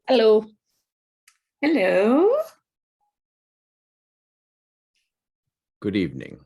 Hello. Hello. Good evening.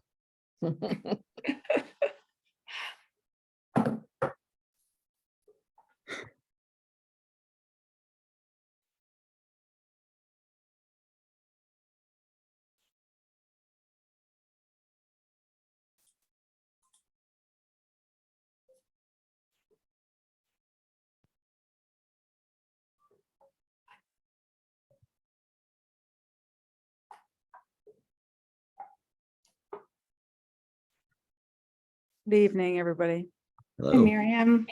Good evening, everybody. Hello. Hi, Miriam.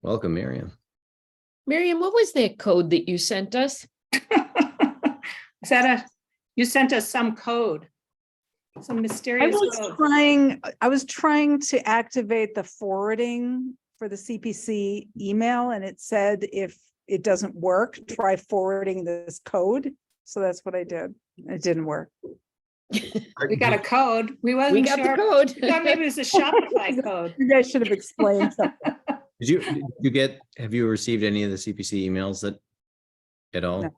Welcome, Miriam. Miriam, what was that code that you sent us? Is that you sent us some code, some mysterious code. I was trying to activate the forwarding for the CPC email, and it said if it doesn't work, try forwarding this code. So that's what I did. It didn't work. We got a code. We We wasn't got sure. the code. We thought maybe it was a Shopify code. You guys should have explained something. Have you received any of the CPC emails at all?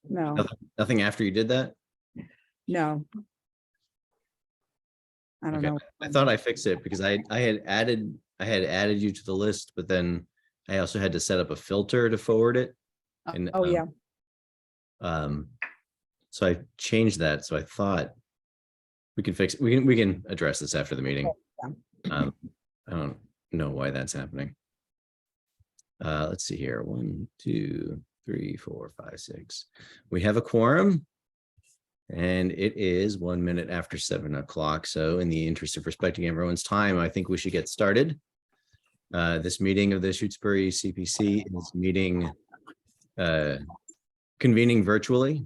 No. Nothing after you did that? No. I don't know. I thought I fixed it because I had added you to the list, but then I also had to set up a filter to forward it. And, Oh, yeah. So I changed that. So I thought we can fix it. We can address this after the meeting. I don't know why that's happening. Let's see here. 1, 2, 3, 4, 5, 6. We have a quorum. And it is 1 minute after 7 o'clock. So in the interest of respecting everyone's time, I think we should get started. This meeting of the Shutesbury CPC is convening virtually.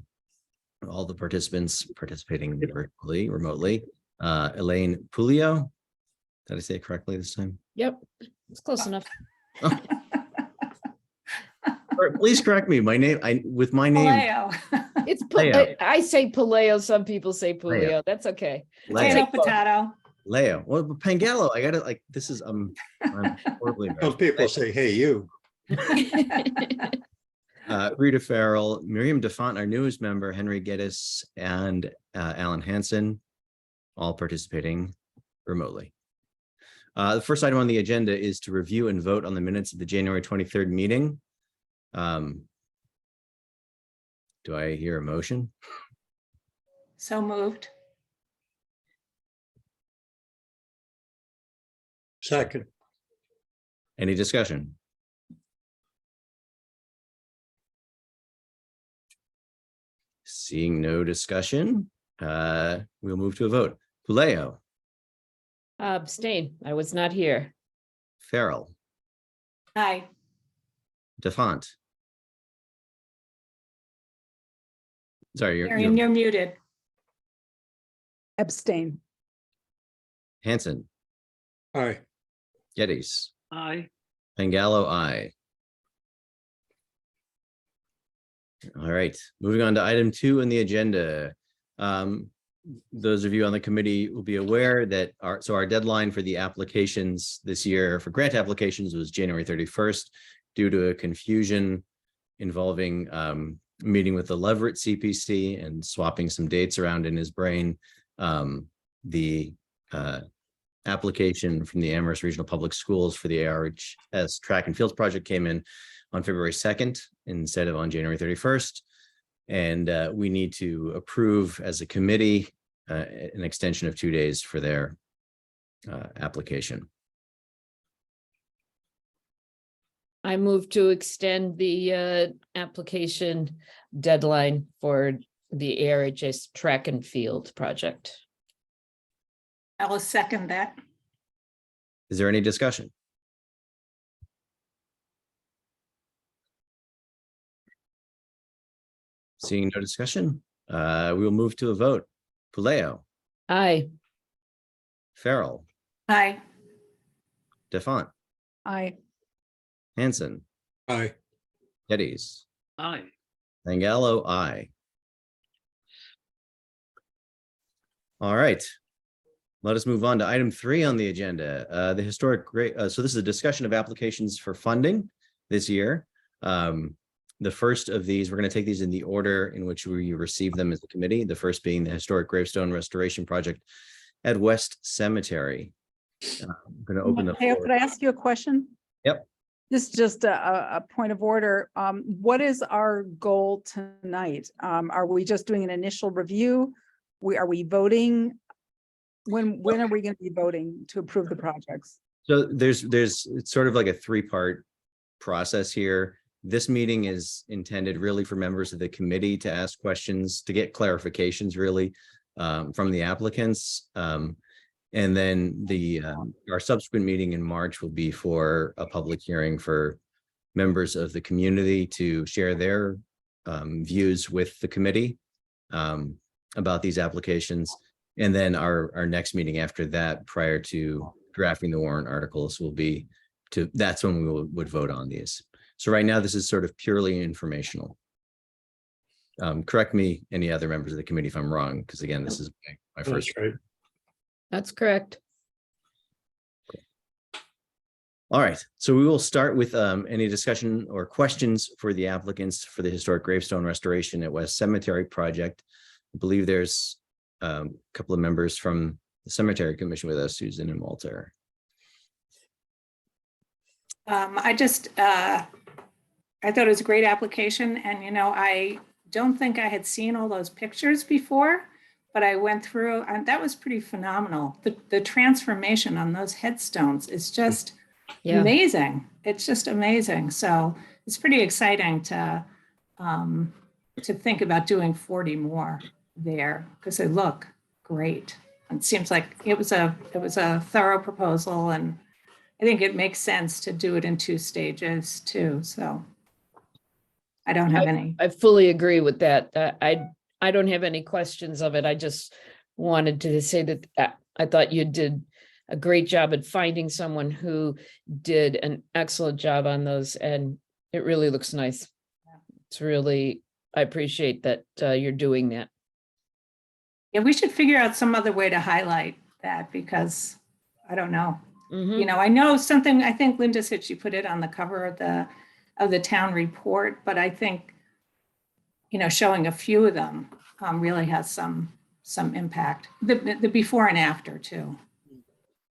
All the participants participating virtually, remotely. Elaine Pulio. Did I say it correctly this time? Yep, it's close enough. Please correct me. My name, with my name. Paleo. It's Leo. I say Paleo. Some people say Pulio. Leo. That's okay. Potato, potato. Leo. Well, Pangallo. I got it. Like this is I'm horribly embarrassed. Some people say, hey, you. Rita Farrell, Miriam DeFont, our newest member, Henry Geddes, and Alan Hansen, all participating remotely. The first item on the agenda is to review and vote on the minutes of the January 23rd meeting. Do I hear a motion? So moved. Second. Any discussion? Seeing no discussion, we'll move to a vote. Puleo, Abstain. I was not here. Farrell, Aye. DeFont. Sorry, Miriam, you're muted. Abstain. Hansen, Aye. Geddes, Aye. Pangallo, aye. All right, moving on to item 2 on the agenda. Those of you on the committee will be aware that our deadline for the applications this year for grant applications was January 31st due to a confusion involving meeting with the Leverett CPC and swapping some dates around in his brain. The application from the Amherst Regional Public Schools for the ARHS Track and Fields project came in on February 2nd instead of on January 31st. And we need to approve as a committee an extension of 2 days for their application. I move to extend the application deadline for the ARHS Track and Field project. I will second that. Is there any discussion? Seeing no discussion, we will move to a vote. Puleo, Aye. Farrell, Aye. DeFont, Aye. Hansen, Aye. Geddes, Aye. Pangallo, aye. All right. Let us move on to item 3 on the agenda. The historic grade. So this is a discussion of applications for funding this year. The first of these, we're going to take these in the order in which we received them as a committee. The first being the historic gravestone restoration project at West Cemetery. I'm going to open the Hey, floor. could I ask you a question? Yep. This is just a point of order. What is our goal tonight? Are we just doing an initial review? Are we voting? When are we going to be voting to approve the projects? So it's sort of like a three-part process here. This meeting is intended really for members of the committee to ask questions, to get clarifications really from the applicants. And then our subsequent meeting in March will be for a public hearing for members of the community to share their views with the committee about these applications. And then our next meeting after that, prior to drafting the warrant articles, will be that's when we would vote on these. So right now, this is sort of purely informational. Correct me, any other members of the committee if I'm wrong, because again, this is my first. That's right. That's correct. All right, so we will start with any discussion or questions for the applicants for the historic gravestone restoration at West Cemetery project. I believe there's a couple of members from the Cemetery Commission with us, Susan and Walter. I thought it was a great application, and I don't think I had seen all those pictures before, but I went through and that was pretty phenomenal. The transformation on those headstones is just amazing. It's just amazing. So it's pretty exciting to think about doing 40 more there because they look great. It seems like it was a thorough proposal, and I think it makes sense to do it in 2 stages too. So I don't have any. I fully agree with that. I don't have any questions of it. I just wanted to say that I thought you did a great job at finding someone who did an excellent job on those, and it really looks nice. It's really, I appreciate that you're doing that. Yeah, we should figure out some other way to highlight that because I don't know. Mhm. I know something, I think Linda said she put it on the cover of the town report, but I think, showing a few of them really has some impact, the before and after too.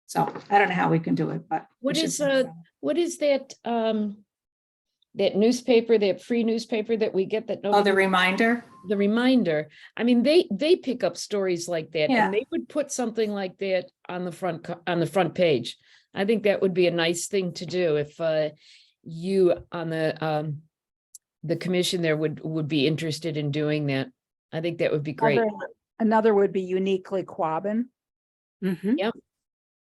So I don't know how we can do it, but. What is that that newspaper, that free newspaper that we get that? Oh, nobody- the reminder? The reminder. I mean, they pick up stories like that, Yeah. and they would put something like that on the front page. I think that would be a nice thing to do if you on the commission there would be interested in doing that. I think that would be great. Another would be uniquely Quabbin, Yep.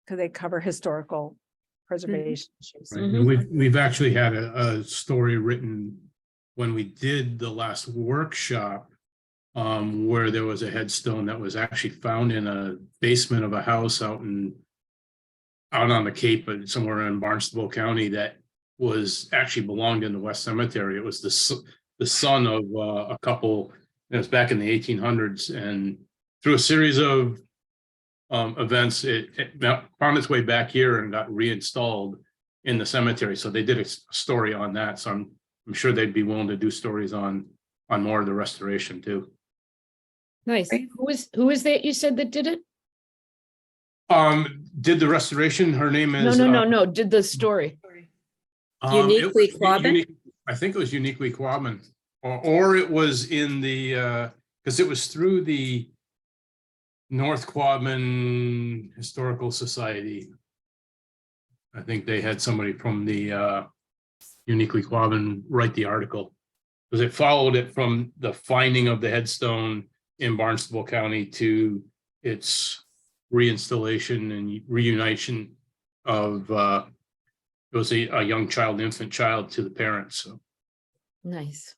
because they cover historical preservation issues. Right, and we've actually had a story written when we did the last workshop, where there was a headstone that was actually found in a basement of a house out on the Cape, but somewhere in Barnstable County, that was actually belonged in the West Cemetery. It was the son of a couple. It was back in the 1800s, and through a series of events, it found its way back here and got reinstalled in the cemetery. So they did a story on that. So I'm sure they'd be willing to do stories on more of the restoration too. Nice. Who is that you said that did it? Did the restoration? Her name is No. Did the story? Uniquely it was Quabbin? I think it was uniquely Quabbin, or it was in the because it was through the North Quabbin Historical Society. I think they had somebody from the uniquely Quabbin write the article, because it followed it from the finding of the headstone in Barnstable County to its reinstallation and reunition of it was a young child, infant child, to the parents. So Nice.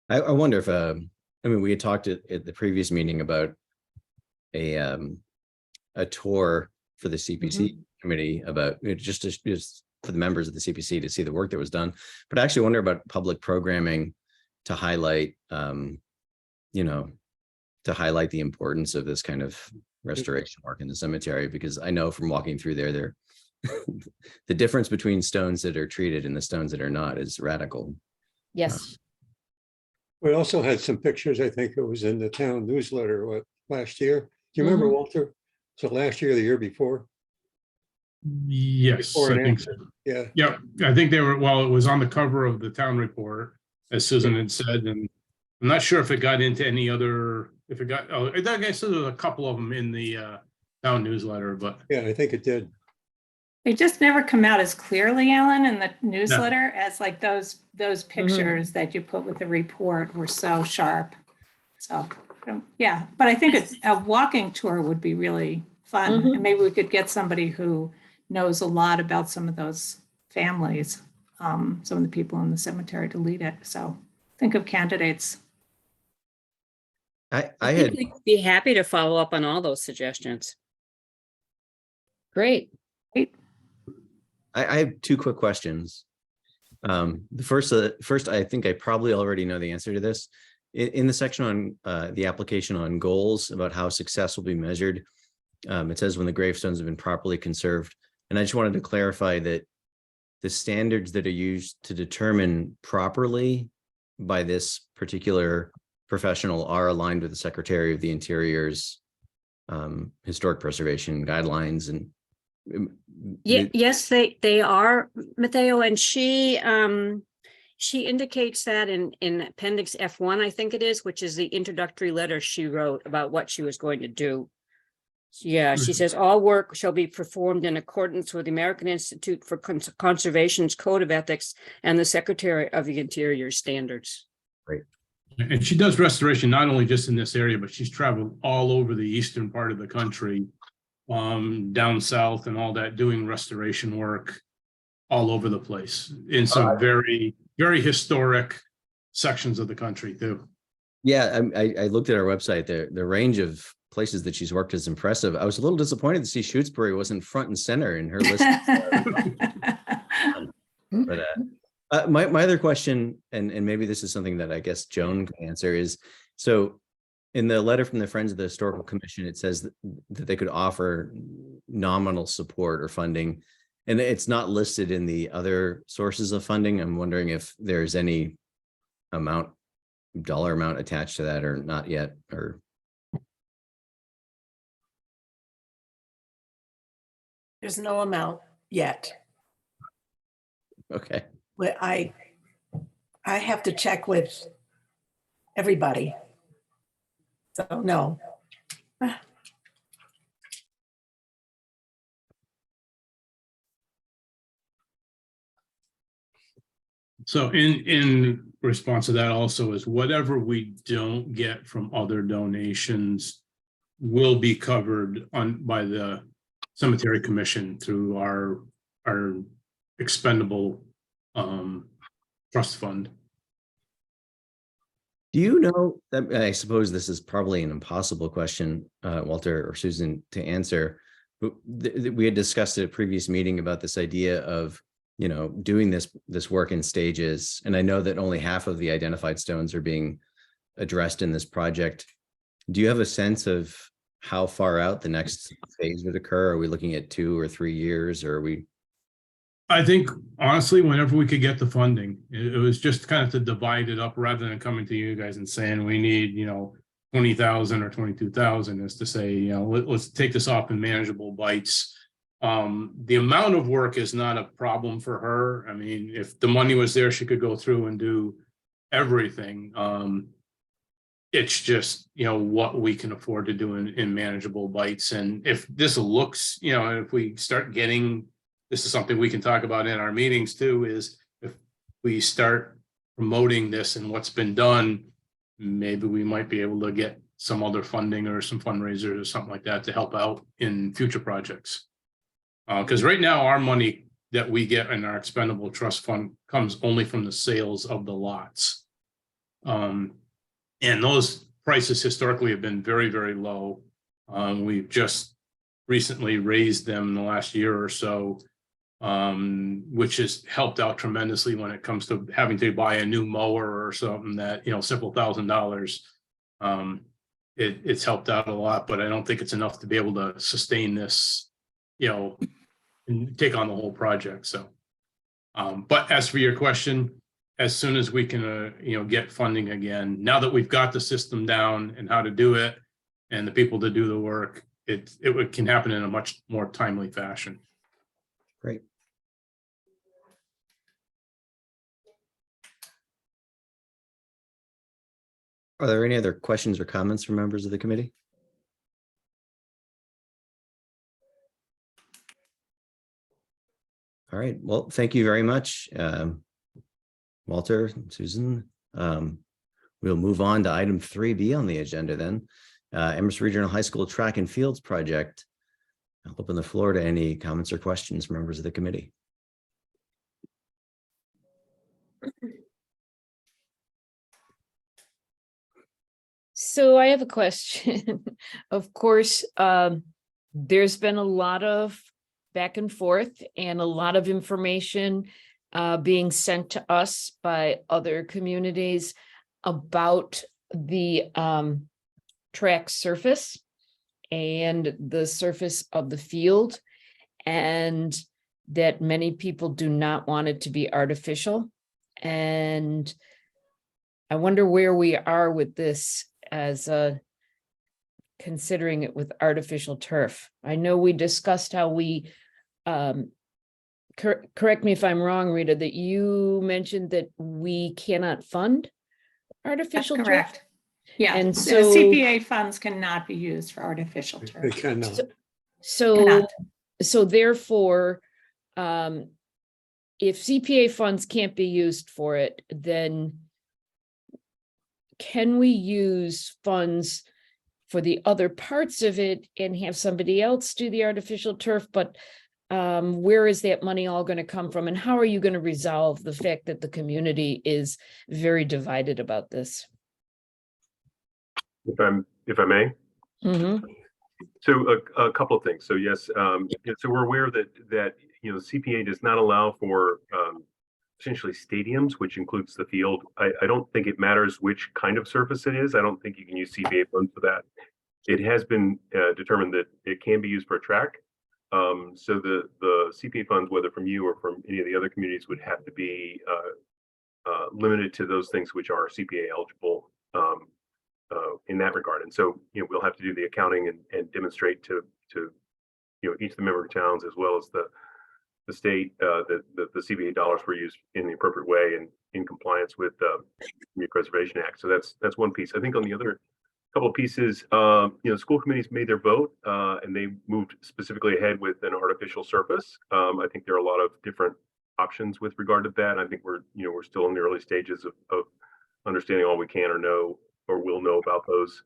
I wonder if I mean, we had talked at the previous meeting about a tour for the CPC committee about just for the members of the CPC to see the work that was done, but I actually wonder about public programming to highlight to highlight the importance of this kind of restoration work in the cemetery, because I know from walking through there the difference between stones that are treated and the stones that are not is radical. Yes, We also had some pictures, I think it was in the town newsletter, last year? Do you remember, Mhm. Walter? So last year, or the year before? Yes, Before I and think after. so. Yeah, Yeah, I think they were, well, it was on the cover of the town report, as Susan had said, and I'm not sure if it got into any other, if it got, oh, I guess there was a couple of them in the town newsletter, but yeah, I think it did. They just never come out as clearly, Alan, in the no. newsletter as like those pictures that you put with the report were so sharp. So, yeah, but I think a walking tour would be really fun. Mhm. And maybe we could get somebody who knows a lot about some of those families, some of the people in the cemetery to lead it. So think of candidates. I I had, think we'd be happy to follow up on all those suggestions. great. I have two quick questions. The first, I think I probably already know the answer to this. In the section on the application on goals about how success will be measured, it says when the gravestones have been properly conserved. And I just wanted to clarify that the standards that are used to determine properly by this particular professional are aligned with the Secretary of the Interior's historic preservation guidelines and Yes, they are, Matteo, and she indicates that in Appendix F1, I think it is, which is the introductory letter she wrote about what she was going to do. Yeah, she says all work shall be performed in accordance with the American Institute for Conservation's Code of Ethics and the Secretary of the Interior standards. Right. And she does restoration not only just in this area, but she's traveled all over the eastern part of the country, down south and all that, doing restoration work all over the place in some very, very historic sections of the country too. Yeah, I looked at our website. The range of places that she's worked is impressive. I was a little disappointed to see Shutesbury wasn't front and center in her list. But my other question, and maybe this is something that I guess Joan can answer, is so in the letter from the Friends of the Historical Commission, it says that they could offer nominal support or funding, and it's not listed in the other sources of funding. I'm wondering if there's any dollar amount attached to that or not yet, or There's no amount yet. okay. But I have to check with everybody. So no. So in response to that also is whatever we don't get from other donations will be covered by the Cemetery Commission through our expendable trust fund. Do you know, I suppose this is probably an impossible question, Walter or Susan, to answer, but we had discussed at a previous meeting about this idea of, doing this work in stages. And I know that only half of the identified stones are being addressed in this project. Do you have a sense of how far out the next phase would occur? Are we looking at 2 or 3 years, or are we? I think honestly, whenever we could get the funding, it was just kind of to divide it up rather than coming to you guys and saying we need, 20,000 or 22,000, is to say, let's take this off in manageable bites. The amount of work is not a problem for her. I mean, if the money was there, she could go through and do everything. It's just, what we can afford to do in manageable bites. And if this looks, if we start getting, this is something we can talk about in our meetings too, is if we start promoting this and what's been done, maybe we might be able to get some other funding or some fundraisers or something like that to help out in future projects. Because right now our money that we get in our expendable trust fund comes only from the sales of the lots. And those prices historically have been very, very low. We've just recently raised them in the last year or so, which has helped out tremendously when it comes to having to buy a new mower or something that, several $1,000s. It's helped out a lot, but I don't think it's enough to be able to sustain this, and take on the whole project. So, but as for your question, as soon as we can, get funding again, now that we've got the system down and how to do it and the people to do the work, it can happen in a much more timely fashion. Great. Are there any other questions or comments from members of the committee? All right, well, thank you very much, Walter, Susan. We'll move on to item 3B on the agenda then. Emerson Regional High School Track and Fields Project. I'll open the floor to any comments or questions from members of the committee. So I have a question. Of course, there's been a lot of back and forth and a lot of information being sent to us by other communities about the track surface and the surface of the field, and that many people do not want it to be artificial. And I wonder where we are with this as considering it with artificial turf. I know we discussed how we, correct me if I'm wrong, Rita, that you mentioned that we cannot fund That's artificial turf. correct. Yeah, And the so CPA funds cannot be used for artificial They turf. cannot. So, Cannot. so therefore, if CPA funds can't be used for it, then can we use funds for the other parts of it and have somebody else do the artificial turf? But where is that money all going to come from? And how are you going to resolve the fact that the community is very divided about this? If I may. Mhm. So a couple of things. So yes, so we're aware that CPA does not allow for essentially stadiums, which includes the field. I don't think it matters which kind of surface it is. I don't think you can use CPA funds for that. It has been determined that it can be used for a track. So the CPA funds, whether from you or from any of the other communities, would have to be limited to those things which are CPA eligible in that regard. And so, we'll have to do the accounting and demonstrate to each of the member towns, as well as the state, that the CPA dollars were used in the appropriate way and in compliance with the Community Preservation Act. So that's one piece. I think on the other couple of pieces, school committees made their vote and they moved specifically ahead with an artificial surface. I think there are a lot of different options with regard to that. I think we're still in the early stages of understanding all we can or know or will know about those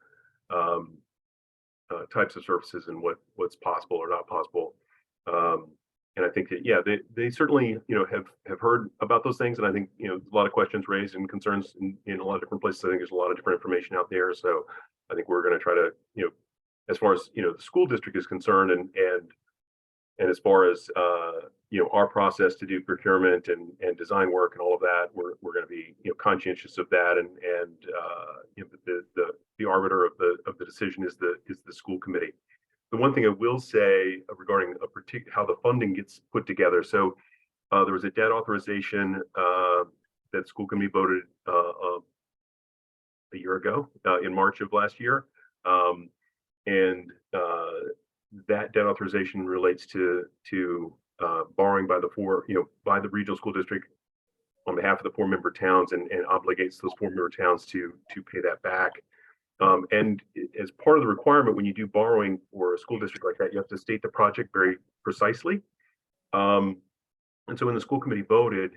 types of surfaces and what's possible or not possible. And I think that, yeah, they certainly, have heard about those things. And I think, a lot of questions raised and concerns in a lot of different places. I think there's a lot of different information out there. So I think we're going to try to, as far as, the school district is concerned and as far as, our process to do procurement and design work and all of that, we're going to be, conscientious of that. And the arbiter of the decision is the school committee. The one thing I will say regarding how the funding gets put together. So there was a debt authorization that the school committee voted a year ago in March of last year. And that debt authorization relates to borrowing by the regional school district on behalf of the 4-member towns and obligates those 4-member towns to pay that back. And as part of the requirement, when you do borrowing for a school district like that, you have to state the project very precisely. And so when the school committee voted,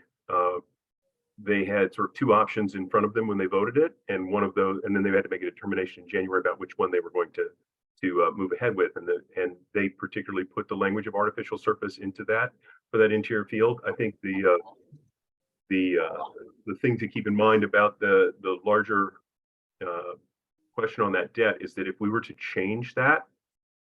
they had sort of 2 options in front of them when they voted it, and one of those, and then they had to make a determination in January about which one they were going to move ahead with, and they particularly put the language of artificial surface into that for that interior field. I think the thing to keep in mind about the larger question on that debt is that if we were to change that,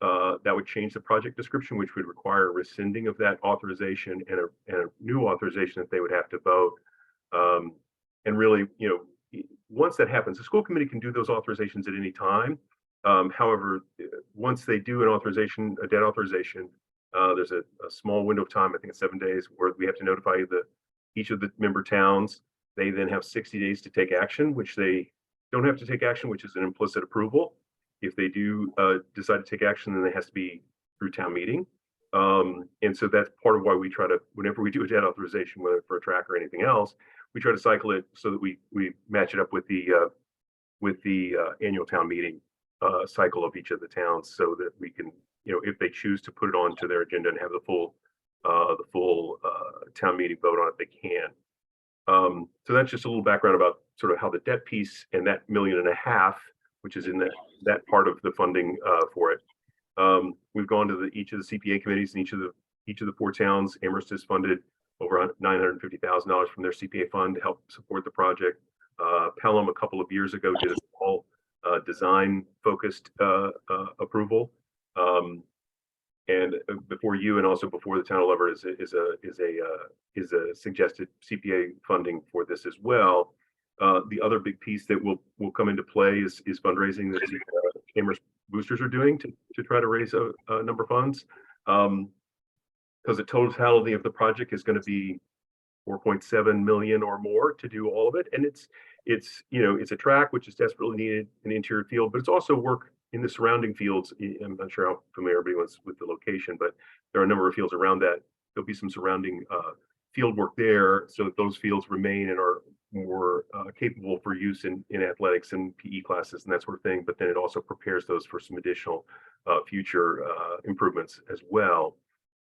that would change the project description, which would require rescinding of that authorization and a new authorization that they would have to vote. And really, once that happens, the school committee can do those authorizations at any time. However, once they do a debt authorization, There's a small window of time, I think it's 7 days, where we have to notify each of the member towns. They then have 60 days to take action, which they don't have to take action, which is an implicit approval. If they do decide to take action, then it has to be through town meeting. And so that's part of why we try to, whenever we do a debt authorization, whether for a track or anything else, we try to cycle it so that we match it up with the annual town meeting cycle of each of the towns, so that we can, if they choose to put it onto their agenda and have the full town meeting vote on it, they can. So that's just a little background about sort of how the debt piece and that $1.5 million, which is in that part of the funding for it. We've gone to each of the CPA committees in each of the 4 towns. Amherst has funded over $950,000 from their CPA fund to help support the project. Pelham a couple of years ago did a small design focused approval. And before you, and also before the town of Leverett, is a suggested CPA funding for this as well. The other big piece that will come into play is fundraising that the Amherst boosters are doing to try to raise a number of funds. Because the totality of the project is going to be 4.7 million or more to do all of it, and it's a track which is desperately needed in the interior field, but it's also work in the surrounding fields. I'm not sure how familiar everybody was with the location, but there are a number of fields around that. There'll be some surrounding field work there, so that those fields remain and are more capable for use in athletics and PE classes and that sort of thing. But then it also prepares those for some additional future improvements as well.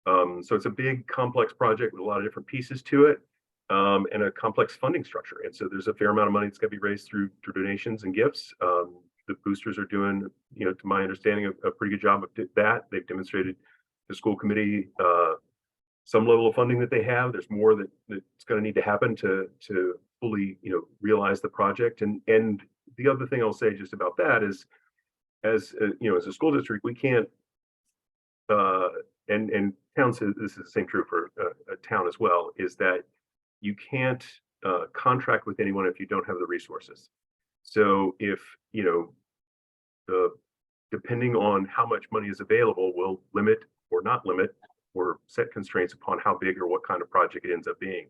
So it's a big, complex project with a lot of different pieces to it, and a complex funding structure. And so there's a fair amount of money that's going to be raised through donations and gifts. The boosters are doing, to my understanding, a pretty good job of that. They've demonstrated the school committee some level of funding that they have. There's more that's going to need to happen to fully, realize the project. And the other thing I'll say just about that is, as a school district, we can't, and towns, this is the same true for a town as well, is that you can't contract with anyone if you don't have the resources. So if, depending on how much money is available, will limit or not limit or set constraints upon how big or what kind of project it ends up being.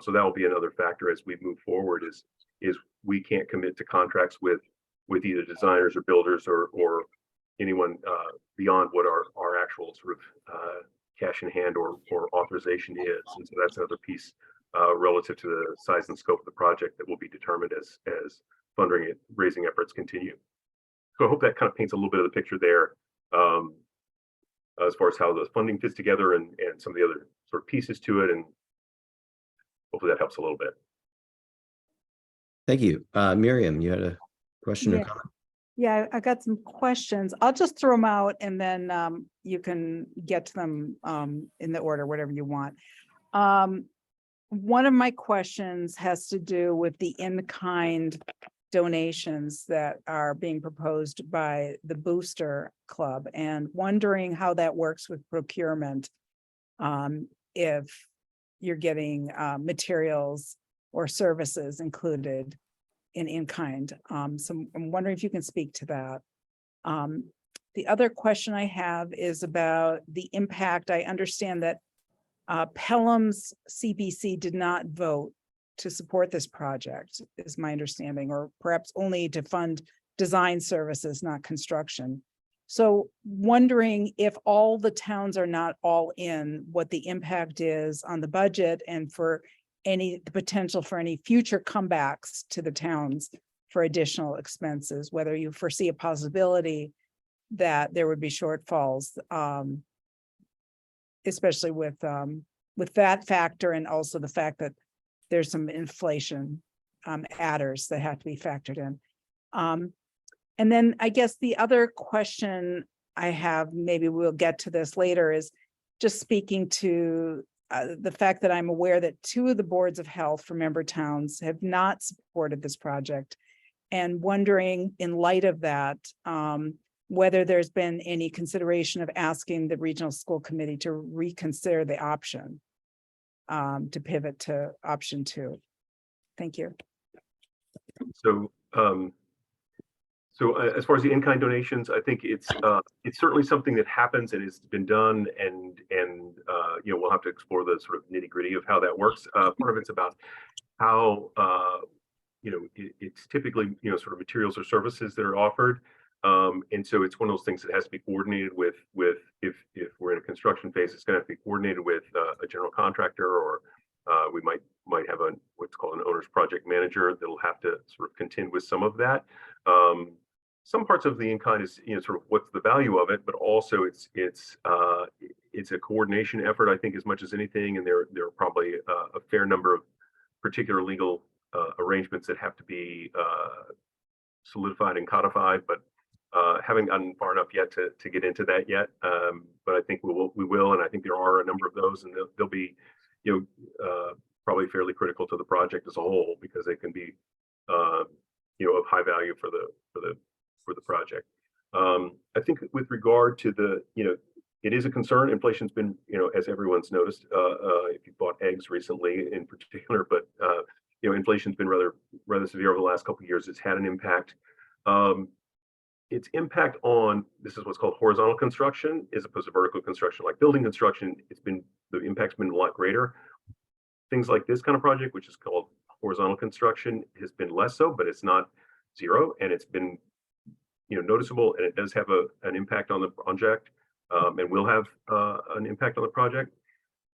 So that will be another factor as we move forward, is we can't commit to contracts with either designers or builders or anyone beyond what our actual sort of cash in hand or authorization is. And so that's another piece relative to the size and scope of the project that will be determined as raising efforts continue. So I hope that kind of paints a little bit of the picture there, as far as how the funding fits together and some of the other sort of pieces to it. And hopefully that helps a little bit. Thank you. Miriam, you had a question or comment? Yeah, I got some questions. I'll just throw them out and then you can get to them in the order, whatever you want. One of my questions has to do with the in-kind donations that are being proposed by the Booster Club, and wondering how that works with procurement. If you're getting materials or services included in kind. So I'm wondering if you can speak to that. The other question I have is about the impact. I understand that Pelham's CPC did not vote to support this project, is my understanding, or perhaps only to fund design services, not construction. So wondering if all the towns are not all in, what the impact is on the budget and for the potential for any future comebacks to the towns for additional expenses, whether you foresee a possibility that there would be shortfalls, especially with that factor, and also the fact that there's some inflation adders that have to be factored in. And then I guess the other question I have, maybe we'll get to this later, is just speaking to the fact that I'm aware that 2 of the boards of health for member towns have not supported this project, and wondering in light of that, whether there's been any consideration of asking the regional school committee to reconsider the option to pivot to option 2. Thank you. So So as far as the in-kind donations, I think it's certainly something that happens and has been done, and you know, we'll have to explore the sort of nitty-gritty of how that works. Part of it's about how you know, it's typically, you know, sort of materials or services that are offered. And so it's one of those things that has to be coordinated with if we're in a construction phase, it's going to have to be coordinated with a general contractor, or we might have what's called an owner's project manager that'll have to sort of contend with some of that. Some parts of the in-kind is, you know, sort of what's the value of it, but also it's a coordination effort, I think, as much as anything. And there are probably a fair number of particular legal arrangements that have to be solidified and codified, but haven't gotten far enough yet to get into that yet. But I think we will, and I think there are a number of those, and they'll be, you know, probably fairly critical to the project as a whole, because they can be, you know, of high value for the project. I think with regard to the, you know, it is a concern. Inflation's been, you know, as everyone's noticed, if you bought eggs recently in particular, but you know, inflation's been rather severe over the last couple of years. It's had an impact. Its impact on, this is what's called horizontal construction, as opposed to vertical construction, like building construction. The impact's been a lot greater. Things like this kind of project, which is called horizontal construction, has been less so, but it's not zero, and it's been, you know, noticeable, and it does have an impact on the project, and will have an impact on the project.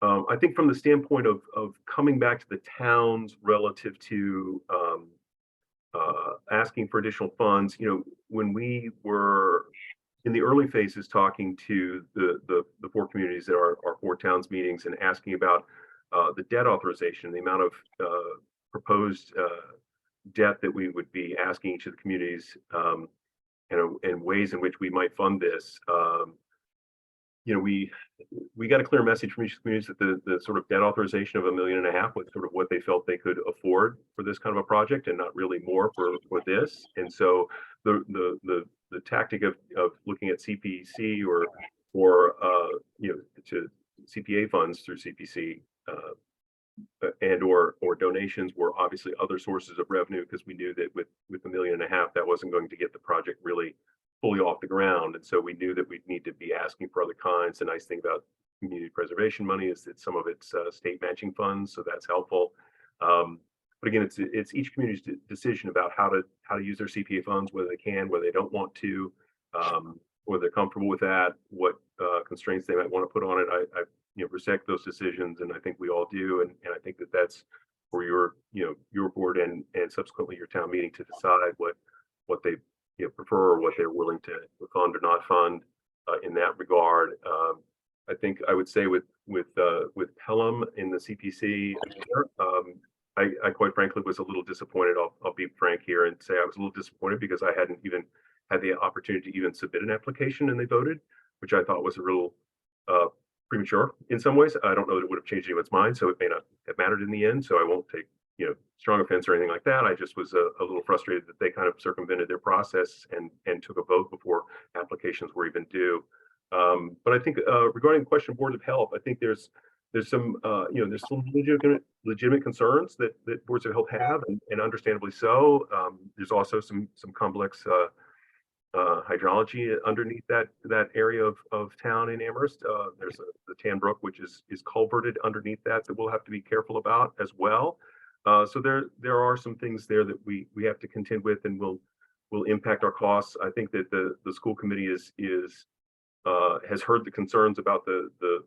I think from the standpoint of coming back to the towns relative to asking for additional funds, you know, when we were in the early phases talking to the four communities at our four towns meetings and asking about the debt authorization, the amount of proposed debt that we would be asking each of the communities, and ways in which we might fund this. You know, we got a clear message from each of the communities that the sort of debt authorization of $1.5 million was sort of what they felt they could afford for this kind of a project, and not really more for this. And so the tactic of looking at CPC or you know, to CPA funds through CPC and or donations were obviously other sources of revenue, because we knew that with $1.5 million, that wasn't going to get the project really fully off the ground. And so we knew that we'd need to be asking for other kinds. The nice thing about community preservation money is that some of it's state matching funds, so that's helpful. But again, it's each community's decision about how to use their CPA funds, whether they can, whether they don't want to, whether they're comfortable with that, what constraints they might want to put on it. I you know, respect those decisions, and I think we all do. And I think that that's for your board and subsequently your town meeting to decide what they, you know, prefer, or what they're willing to fund or not fund in that regard. I think I would say with Pelham in the CPC, I quite frankly was a little disappointed. I'll be frank here and say I was a little disappointed, because I hadn't even had the opportunity to even submit an application, and they voted, which I thought was a little premature in some ways. I don't know that it would have changed anyone's mind, so it may not have mattered in the end. So I won't take, you know, strong offense or anything like that. I just was a little frustrated that they kind of circumvented their process and took a vote before applications were even due. But I think regarding the question of Board of Health, I think there's some you know, there's some legitimate concerns that boards of health have, and understandably so. There's also some complex hydrology underneath that area of town in Amherst. There's the Tan Brook, which is culverted underneath that we'll have to be careful about as well. So there are some things there that we have to contend with, and will impact our costs. I think that the school committee has heard the concerns about the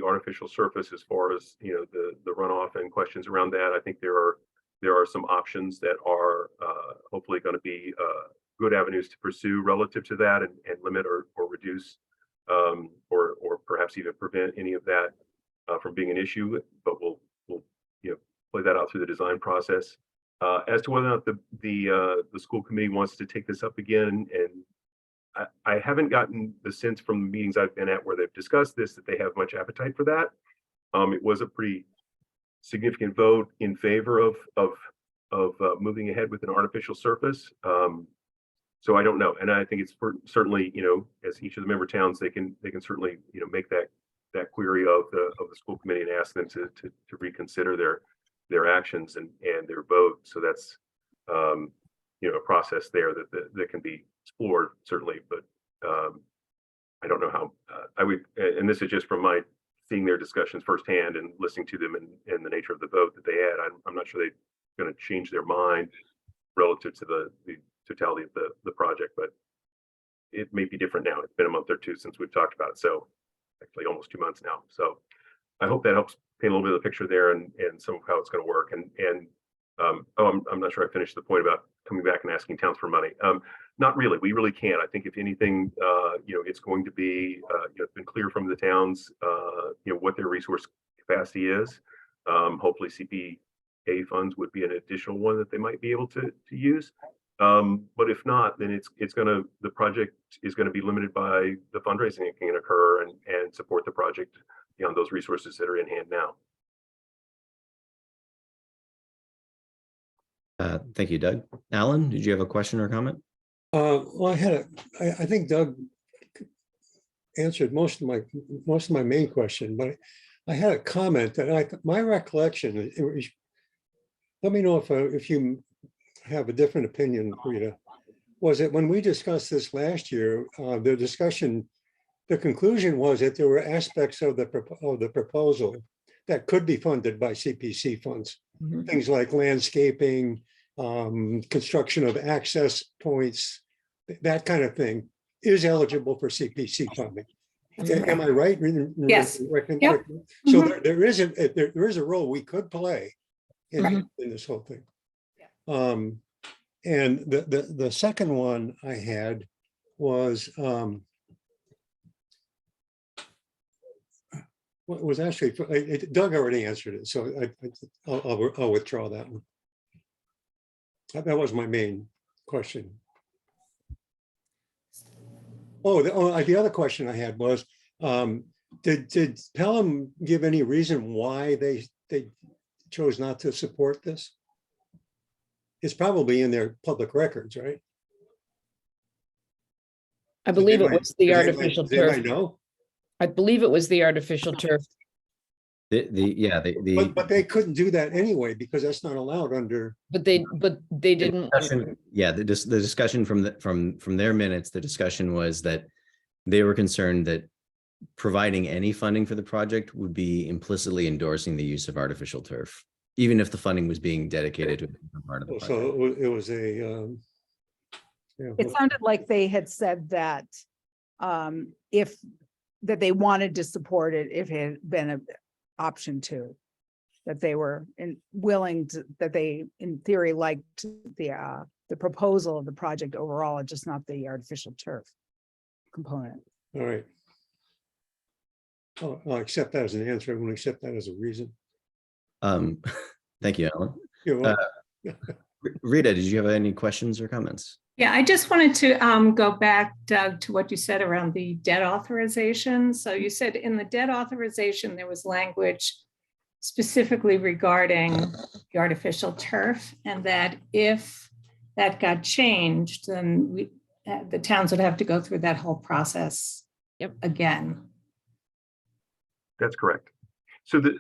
artificial surface, as far as, you know, the runoff and questions around that. I think there are some options that are hopefully going to be good avenues to pursue relative to that, and limit or reduce or perhaps even prevent any of that from being an issue. But we'll you know, play that out through the design process. As to whether or not the school committee wants to take this up again, and I haven't gotten the sense from the meetings I've been at where they've discussed this that they have much appetite for that. It was a pretty significant vote in favor of moving ahead with an artificial surface. So I don't know, and I think it's certainly, you know, as each of the member towns, they can certainly, you know, make that query of the school committee and ask them to reconsider their actions and their vote. So that's a process there that can be explored certainly, but I don't know how I would, and this is just from my seeing their discussions firsthand and listening to them and the nature of the vote that they had. I'm not sure they're going to change their mind relative to the totality of the project, but it may be different now. It's been a month or two since we've talked about it, so actually almost 2 months now. So I hope that helps paint a little bit of the picture there and some of how it's going to work. I'm not sure I finished the point about coming back and asking towns for money. Not really. We really can't. I think if anything, it's going to be, it's been clear from the towns, what their resource capacity is. Hopefully CPA funds would be an additional one that they might be able to use. But if not, then the project is going to be limited by the fundraising that can occur and support the project beyond those resources that are in hand now. Thank you, Doug. Alan, did you have a question or comment? Well, I think Doug answered most of my main question, but I had a comment that my recollection, let me know if you have a different opinion, Rita, was that when we discussed this last year, the conclusion was that there were aspects of the proposal that could be funded by CPC funds. Mhm. Things like landscaping, construction of access points, that kind of thing is eligible for CPC funding. Am I right? Yes. Yep. So Mhm. there is a role we could play in this whole thing. And the second one I had was was actually Doug already answered it, so I'll withdraw that one. That was my main question. The other question I had was, did Pelham give any reason why they chose not to support this? It's probably in their public records, right? I believe it was the Does artificial anybody turf. know? I believe it was the artificial turf. But they couldn't do that anyway because that's not allowed under. But they didn't. The discussion from their minutes, the discussion was that they were concerned that providing any funding for the project would be implicitly endorsing the use of artificial turf, even if the funding was being dedicated to a different part of the project. So it was a. It sounded like they had said that that they wanted to support it if it had been an option to, that they were willing to, that they in theory liked the proposal of the project overall, just not the artificial turf component. All right. I'll accept that as an answer. I won't accept that as a reason. Thank you, Alan. You're welcome. Rita, did you have any questions or comments? Yeah, I just wanted to go back, Doug, to what you said around the debt authorization. So you said in the debt authorization, there was language specifically regarding the artificial turf, and that if that got changed, then the towns would have to go through that whole process again. That's correct. So let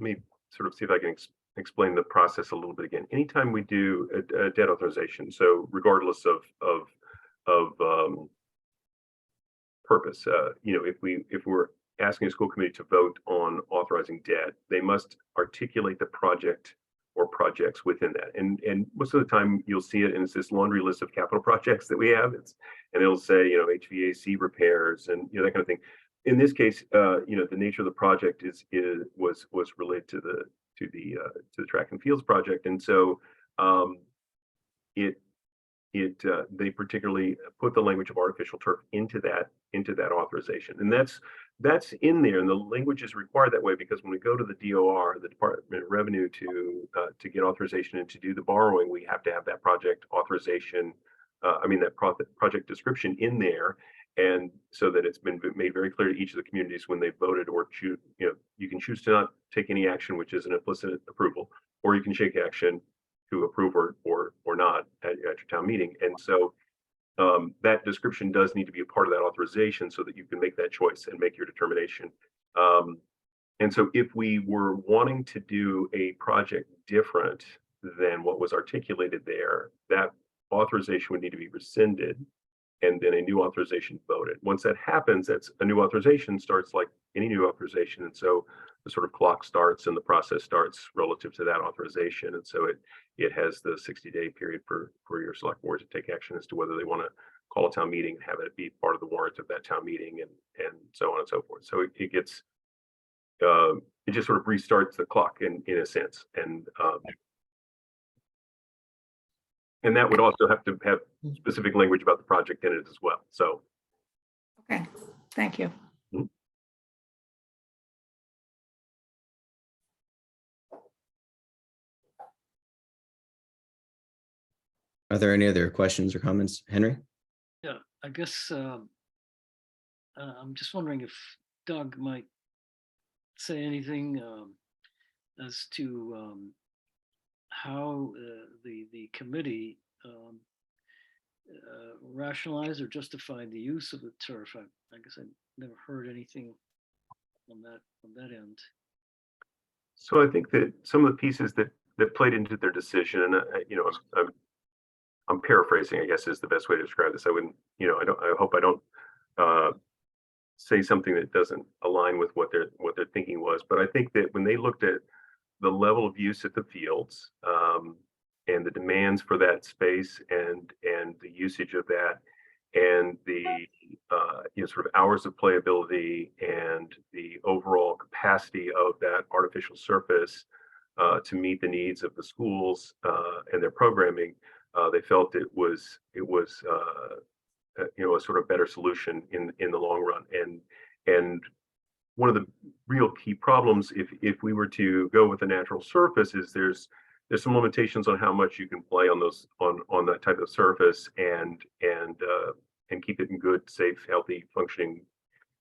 me sort of see if I can explain the process a little bit again. Anytime we do a debt authorization, so regardless of purpose, if we're asking a school committee to vote on authorizing debt, they must articulate the project or projects within that. And most of the time you'll see it, and it's this laundry list of capital projects that we have. And it'll say, HVAC repairs and that kind of thing. In this case, the nature of the project was related to the track and fields project, and so they particularly put the language of artificial turf into that authorization, and that's in there, and the language is required that way because when we go to the DOR, the Department of Revenue, to get authorization and to do the borrowing, we have to have that project authorization. That project description in there. And so that it's been made very clear to each of the communities when they voted or choose, you can choose to not take any action, which is an implicit approval, or you can take action to approve or not at your town meeting. And so that description does need to be a part of that authorization so that you can make that choice and make your determination. And so if we were wanting to do a project different than what was articulated there, that authorization would need to be rescinded, and then a new authorization voted. Once that happens, that's a new authorization starts like any new authorization. And so the sort of clock starts and the process starts relative to that authorization. And so it has the 60-day period for your select board to take action as to whether they want to call a town meeting and have it be part of the warrant of that town meeting, and so on and so forth. So it gets, it just sort of restarts the clock in a sense. And that would also have to have specific language about the project in it as well. So. Okay, thank you. Are there any other questions or comments, Henry? Yeah, I guess I'm just wondering if Doug might say anything as to how the committee rationalized or justified the use of the turf. I guess I never heard anything on that end. So I think that some of the pieces that played into their decision, and I'm paraphrasing, I guess is the best way to describe this. I wouldn't, I hope I don't say something that doesn't align with what their thinking was. But I think that when they looked at the level of use at the fields, and the demands for that space, and the usage of that, and the sort of hours of playability, and the overall capacity of that artificial surface to meet the needs of the schools and their programming, they felt it was a sort of better solution in the long run. And one of the real key problems, if we were to go with a natural surface, is there's some limitations on how much you can play on those on that type of surface and keep it in good, safe, healthy functioning.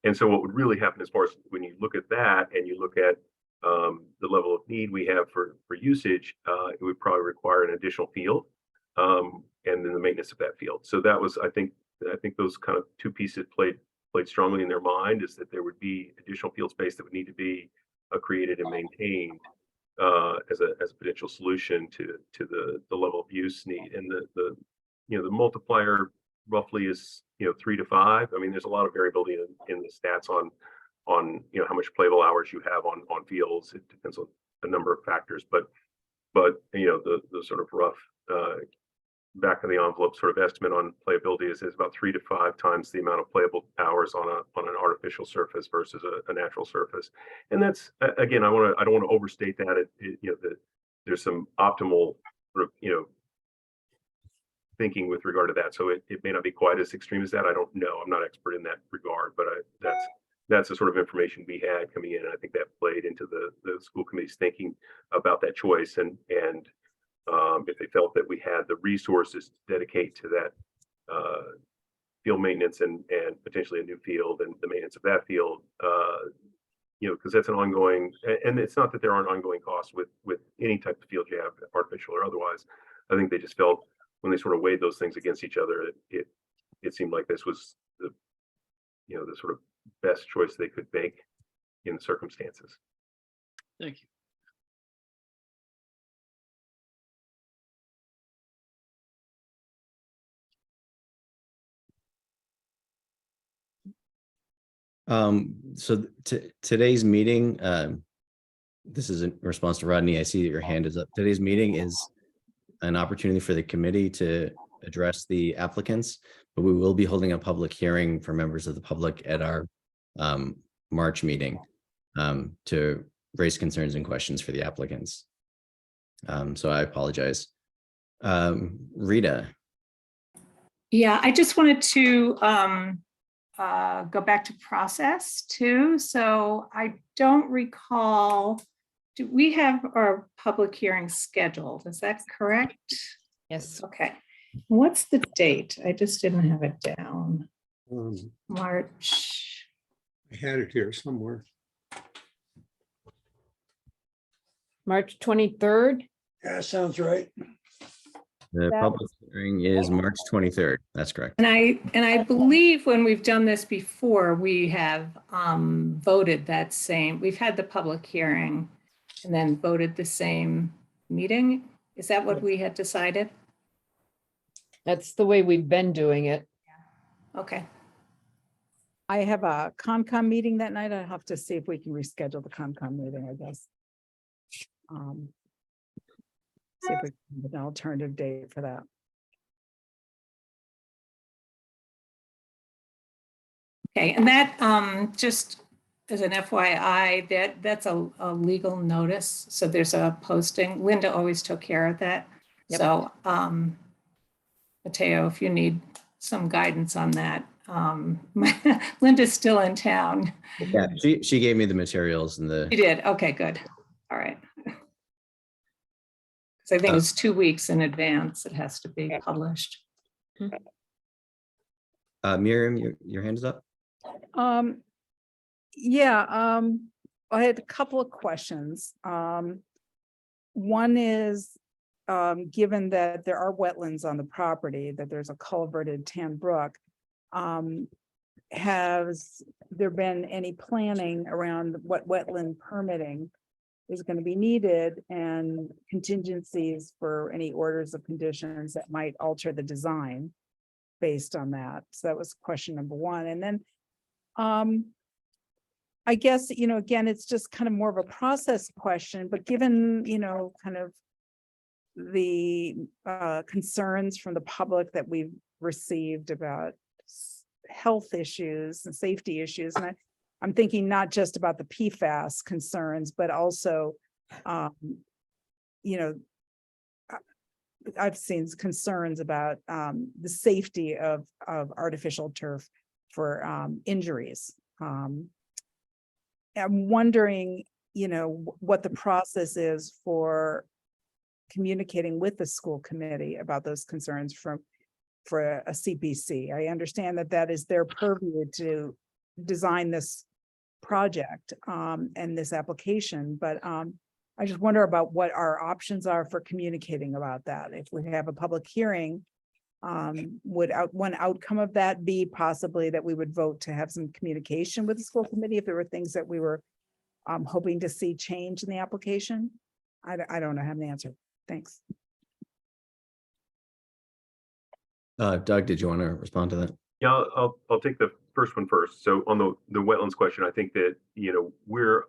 And so what would really happen, as far as when you look at that and you look at the level of need we have for usage, it would probably require an additional field, and then the maintenance of that field. So that was, I think those kind of two pieces played strongly in their mind, is that there would be additional field space that would need to be created and maintained as a potential solution to the level of use need. And the multiplier roughly is 3 to 5. I mean, there's a lot of variability in the stats on how much playable hours you have on fields. It depends on a number of factors, but the sort of rough back of the envelope sort of estimate on playability is about 3 to 5 times the amount of playable hours on an artificial surface versus a natural surface. And that's, again, I don't want to overstate that. That there's some optimal sort of thinking with regard to that. So it may not be quite as extreme as that. I don't know. I'm not expert in that regard, but that's the sort of information we had coming in. And I think that played into the school committee's thinking about that choice. And if they felt that we had the resources to dedicate to that field maintenance and potentially a new field and the maintenance of that field, because that's an ongoing, and it's not that there aren't ongoing costs with any type of field you have, artificial or otherwise. I think they just felt, when they sort of weighed those things against each other, it seemed like this was the sort of best choice they could make in the circumstances. Thank you. So today's meeting, this is in response to Rodney. I see that your hand is up. Today's meeting is an opportunity for the committee to address the applicants, but we will be holding a public hearing for members of the public at our March meeting to raise concerns and questions for the applicants. So I apologize. Rita. Yeah, I just wanted to go back to process too. So I don't recall, do we have our public hearing scheduled? Is that correct? Yes. Okay. What's the date? I just didn't have it down. I March. had it here somewhere. March 23rd. Yeah, sounds right. The That public hearing is March 23rd. That's correct. And I believe when we've done this before, we have voted that same, we've had the public hearing and then voted the same meeting. Is that what we had decided? That's the way we've been doing it. Okay. I have a Concom meeting that night. I'll have to see if we can reschedule the Concom meeting, I guess. See if we can get an alternative date for that. Okay, and that, just as an FYI, that's a legal notice, so there's a posting. Linda always took care of that. Yep. So, Mateo, if you need some guidance on that, Linda's still in town. Yeah, she gave me the materials and You the, did, okay, good, all right. So I think it's 2 weeks in advance, it has to be published. Miriam, your hand is up. Yeah, I had a couple of questions. One is, given that there are wetlands on the property, that there's a culverted Tan Brook, has there been any planning around what wetland permitting is going to be needed and contingencies for any orders of conditions that might alter the design based on that? So that was question number one. And then I guess, again, it's just kind of more of a process question, but given, kind of the concerns from the public that we've received about health issues and safety issues, and I'm thinking not just about the PFAS concerns, but also, I've seen concerns about the safety of artificial turf for injuries. I'm wondering, what the process is for communicating with the school committee about those concerns for a CPC. I understand that is their purview to design this project and this application, but I just wonder about what our options are for communicating about that. If we have a public hearing, would one outcome of that be possibly that we would vote to have some communication with the school committee if there were things that we were hoping to see change in the application? I don't know, I have an answer. Thanks. Doug, did you want to respond to that? Yeah, I'll take the first one first. So on the wetlands question, I think that, we're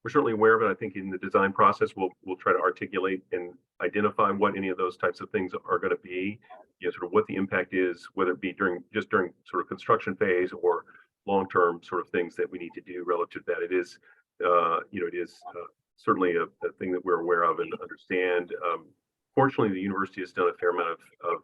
certainly aware of it. I think in the design process, we'll try to articulate and identify what any of those types of things are going to be, sort of what the impact is, whether it be during sort of construction phase or long-term sort of things that we need to do relative to that. It is, certainly a thing that we're aware of and understand. Fortunately, the university has done a fair amount of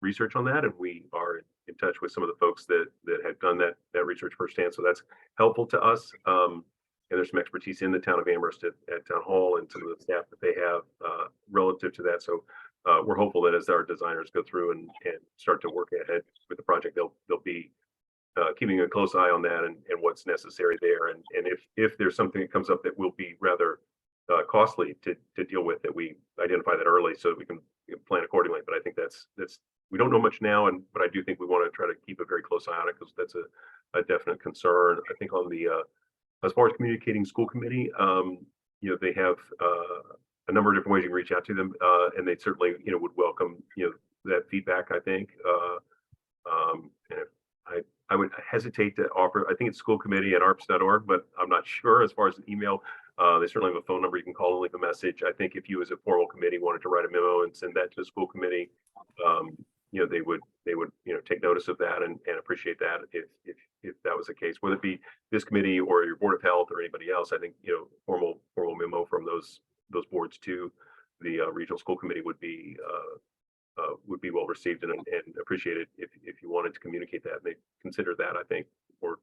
research on that, and we are in touch with some of the folks that have done that research firsthand. So that's helpful to us. And there's some expertise in the town of Amherst at Town Hall and some of the staff that they have relative to that. So we're hopeful that as our designers go through and start to work ahead with the project, they'll be keeping a close eye on that and what's necessary there. And if there's something that comes up that will be rather costly to deal with, that we identify that early so that we can plan accordingly. But I think that's we don't know much now, but I do think we want to try to keep a very close eye on it because that's a definite concern. I think on the as far as communicating school committee, they have a number of different ways you can reach out to them, and they certainly, would welcome, that feedback, I think. And I would hesitate to offer, I think it's school committee at arps.org, but I'm not sure as far as an email. They certainly have a phone number you can call and leave a message. I think if you as a formal committee wanted to write a memo and send that to the school committee, they would take notice of that and appreciate that if that was the case, whether it be this committee or your board of health or anybody else. I think formal memo from those boards to the regional school committee would be well received and appreciated if you wanted to communicate that. They consider that, I think, or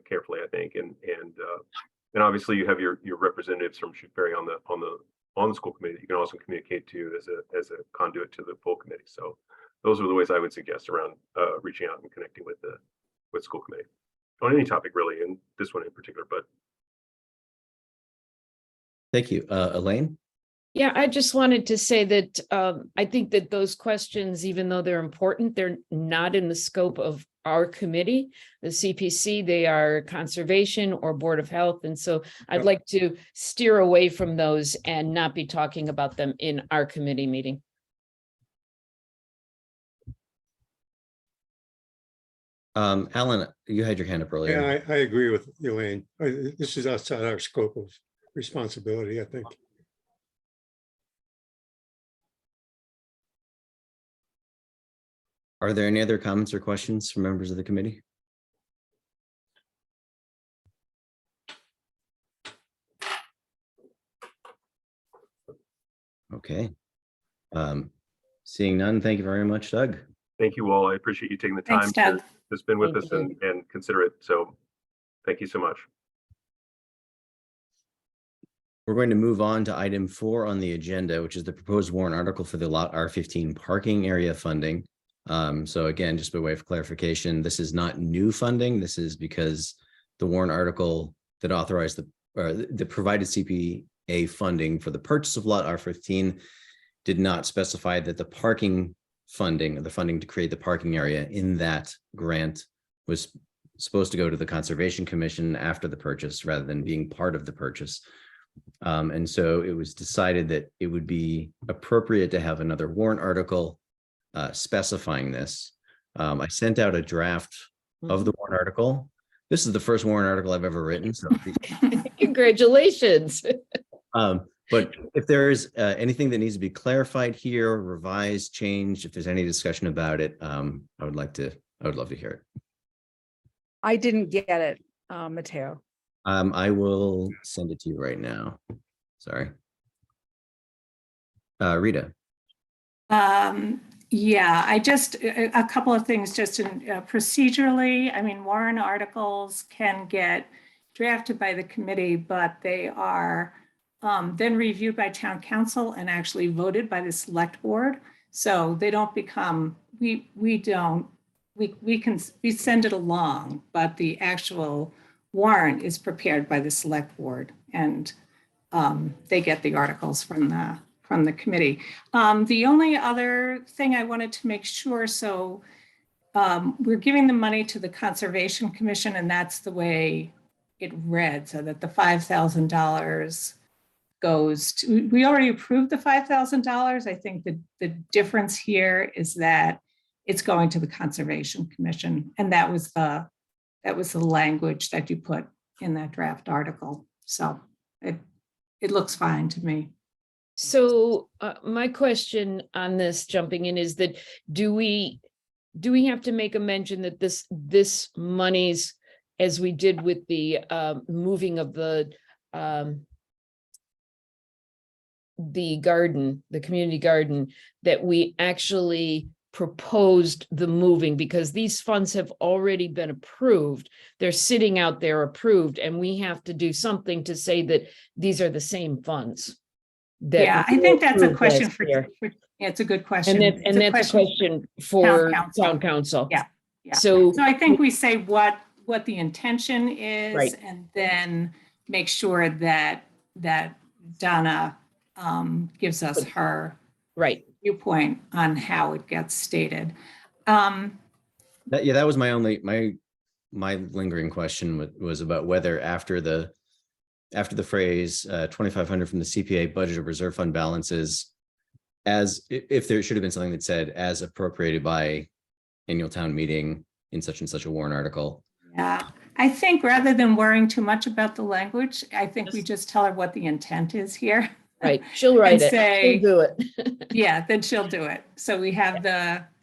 carefully, I think, and obviously you have your representatives from Shutesbury on the school committee. You can also communicate to as a conduit to the full committee. So those are the ways I would suggest around reaching out and connecting with school committee on any topic really, and this one in particular. But Thank you. Elaine? Yeah, I just wanted to say that I think that those questions, even though they're important, they're not in the scope of our committee, the CPC. They are conservation or Board of Health. And so I'd like to steer away from those and not be talking about them in our committee meeting. Alan, you had your hand up earlier. Yeah, I agree with Elaine. This is outside our scope of responsibility, I think. Are there any other comments or questions from members of the committee? Okay. Seeing none, thank you very much, Doug. Thank you all. I appreciate you taking the time Thanks, Doug. to spend with Thank us you. and consider it. So thank you so much. We're going to move on to item 4 on the agenda, which is the proposed warrant article for the Lot R15 parking area funding. So again, just by way of clarification, this is not new funding. This is because the warrant article that authorized that provided CPA funding for the purchase of Lot R15 did not specify that the parking funding, or the funding to create the parking area in that grant, was supposed to go to the Conservation Commission after the purchase rather than being part of the purchase. And so it was decided that it would be appropriate to have another warrant article specifying this. I sent out a draft of the warrant article. This is the first warrant article I've ever written. So Congratulations. but if there's anything that needs to be clarified here, revised, changed, if there's any discussion about it, I would love to hear it. I didn't get it, Matteo. I will send it to you right now. Sorry. Rita. Yeah, I just, a couple of things just in procedurally. I mean, warrant articles can get drafted by the committee, but they are then reviewed by town council and actually voted by the select board. So they don't become, we send it along, but the actual warrant is prepared by the select board, and they get the articles from the committee. The only other thing I wanted to make sure, so we're giving the money to the Conservation Commission, and that's the way it read, so that the $5,000 goes to, we already approved the $5,000. I think the difference here is that it's going to the Conservation Commission, and that was the language that you put in that draft article. So it looks fine to me. So my question on this, jumping in, is that do we have to make a mention that this monies, as we did with the moving of the garden, the community garden, that we actually proposed the moving, because these funds have already been approved. They're sitting out there approved, and we have to do something to say that these are the same funds. Yeah, I think that's a question for yeah, it's a good question. And that's a question for town council. Yeah. So I think we say what the intention is, right, and then make sure that Donna gives us her right viewpoint on how it gets stated. That was my lingering question was about whether after the phrase 2,500 from the CPA budget of reserve fund balances, if there should have been something that said as appropriated by annual town meeting in such and such a warrant article. Yeah, I think rather than worrying too much about the language, I think we just tell her what the intent is here. right, she'll write it, say, she'll do it. Yeah, then she'll do it. So we have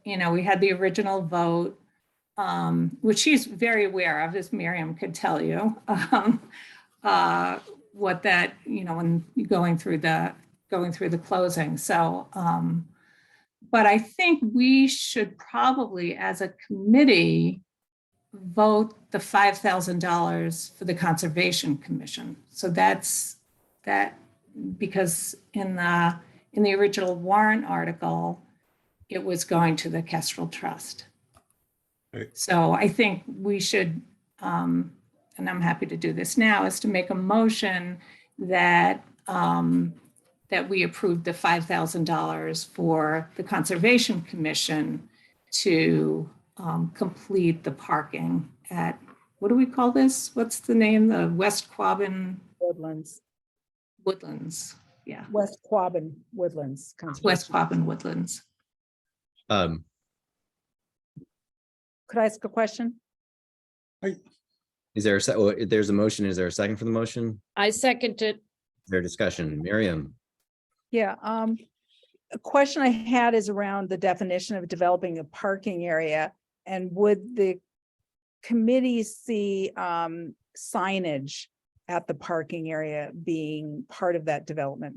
we had the original vote, which she's very aware of, as Miriam could tell you. What that, when you're going through the closing. So, but I think we should probably, as a committee, vote the $5,000 for the Conservation Commission. So that's that, because in the original warrant article, it was going to the Kestrel Trust. Right. So I think we should, and I'm happy to do this now, is to make a motion that that we approve the $5,000 for the Conservation Commission to complete the parking at, what do we call this? What's the name? The West Quabbin Woodlands. Yeah. West Quabbin Woodlands. West Quabbin Woodlands. Could I ask a question? Is there there's a motion. Is there a second for the motion? I second it. Is there discussion? Miriam? Yeah, a question I had is around the definition of developing a parking area. And would the committee see signage at the parking area being part of that development?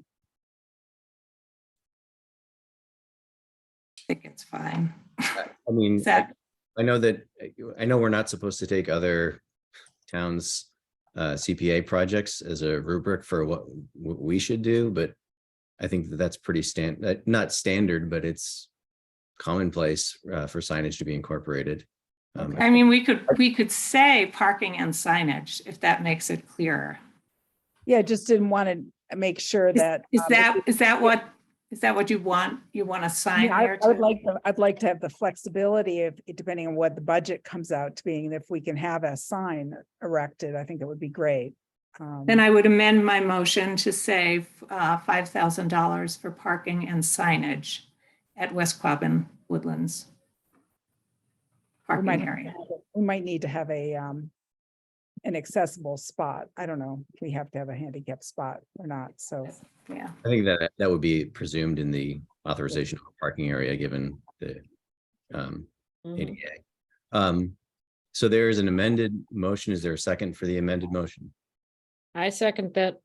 I think it's fine. I mean, Zach? I know we're not supposed to take other towns' CPA projects as a rubric for what we should do, but I think that's pretty not standard, but it's commonplace for signage to be incorporated. I mean, we could say parking and signage if that makes it clearer. Yeah, just didn't want to make sure that. Is that what you want? You want a sign Yeah, there I would too? I'd like to have the flexibility of, depending on what the budget comes out to being, if we can have a sign erected, I think it would be great. Then I would amend my motion to say $5,000 for parking and signage at West Quabbin Woodlands parking area. We might need to have an accessible spot. I don't know if we have to have a handicap spot or not, so. Yeah. I think that would be presumed in the authorization of a parking area, given the Mhm. ADA. So there is an amended motion. Is there a second for the amended motion? I second that.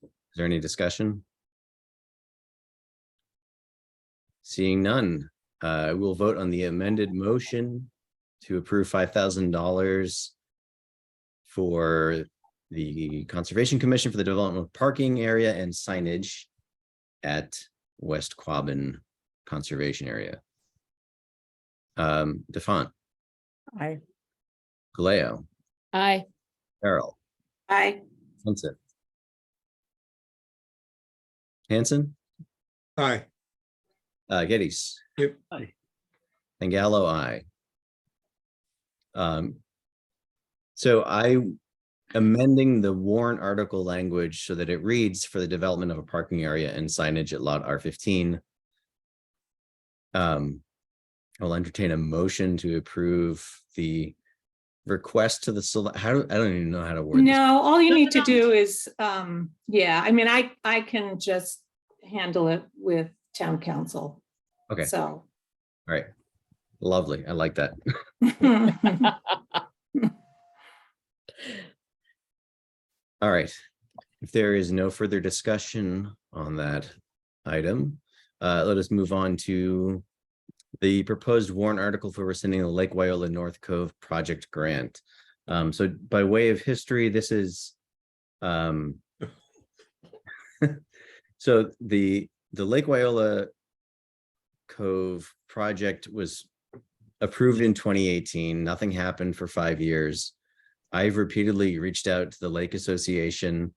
Is there any discussion? Seeing none, we'll vote on the amended motion to approve $5,000 for the Conservation Commission for the development of parking area and signage at West Quabbin Conservation Area. Defont, I, Galeo, Aye. Carol, I, Hanson. Hanson, Aye. Geddes. Yep. Aye. And Gallo, aye. So I amending the warrant article language so that it reads for the development of a parking area and signage at lot R15. I'll entertain a motion to approve the request to the I don't even know how to word this. no, all you need to do is, yeah, I mean, I can just handle it with town council. Okay, all So. right. Lovely. I like that. All right. If there is no further discussion on that item, let us move on to the proposed warrant article for rescinding the Lake Wyola North Cove project grant. So by way of history, this is so the Lake Wyola Cove project was approved in 2018. Nothing happened for 5 years. I've repeatedly reached out to the Lake Association.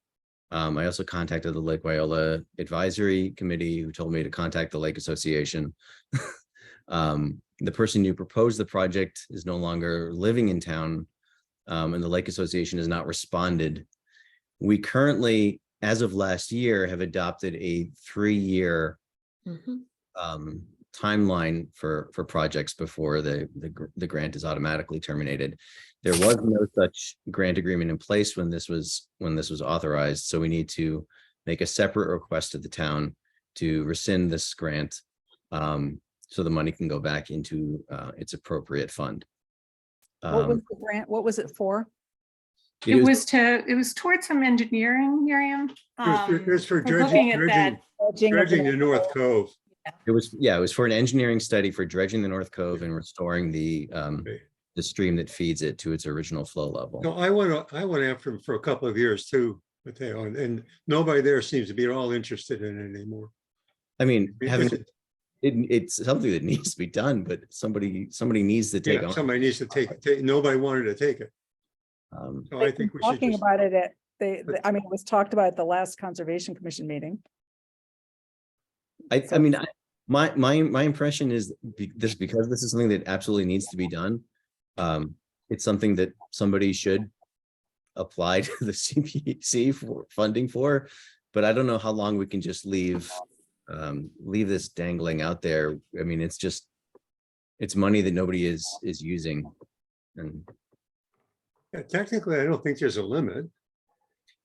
I also contacted the Lake Wyola Advisory Committee, who told me to contact the Lake Association. The person who proposed the project is no longer living in town, and the Lake Association has not responded. We currently, as of last year, have adopted a 3-year Mhm. timeline for projects before the grant is automatically terminated. There was no such grant agreement in place when this was authorized, so we need to make a separate request to the town to rescind this grant, so the money can go back into its appropriate fund. what was the grant? What was it for? It was towards some engineering, Miriam. It was for looking at that. dredging the North Cove. It was for an engineering study for dredging the North Cove and restoring the stream that feeds it to its original flow level. No, I went after him for a couple of years too, but and nobody there seems to be at all interested in it anymore. I mean, It's- it's something that needs to be done, but somebody needs to take Yeah, on. somebody needs to take it. Nobody wanted to take it. So I think we should Talking just, about it at, I mean, it was talked about at the last Conservation Commission meeting. I mean, my impression is because this is something that absolutely needs to be done. It's something that somebody should apply to the CPC for funding for, but I don't know how long we can just leave this dangling out there. I mean, it's money that nobody is using, and Yeah, technically, I don't think there's a limit.